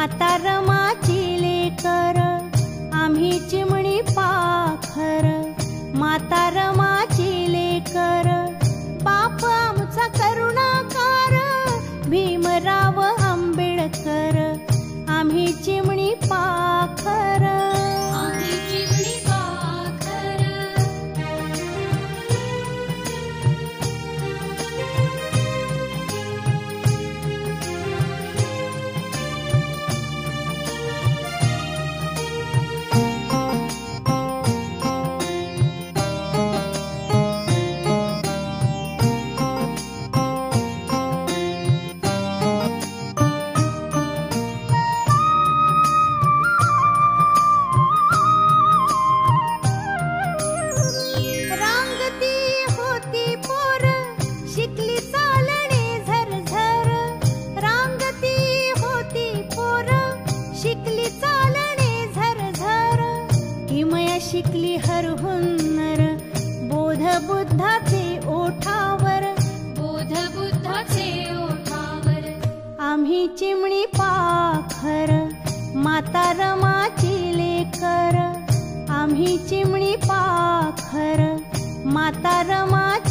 माता रमाची लेकर आम्ही चिमणी पाखर, माता रमाची लेकर बाप आमचा करुणाकार भीमराव आंबेडकर, आम्ही चिमणी पाखर, आम्ही चिमणी पाखर. शिकली हर हुन्नर बोध बुद्धाचे ओठावर, बोध बुद्धाचे ओठावर. आम्ही चिमणी पाखर, माता रमाची लेकर, आम्ही चिमणी पाखर, माता रमाची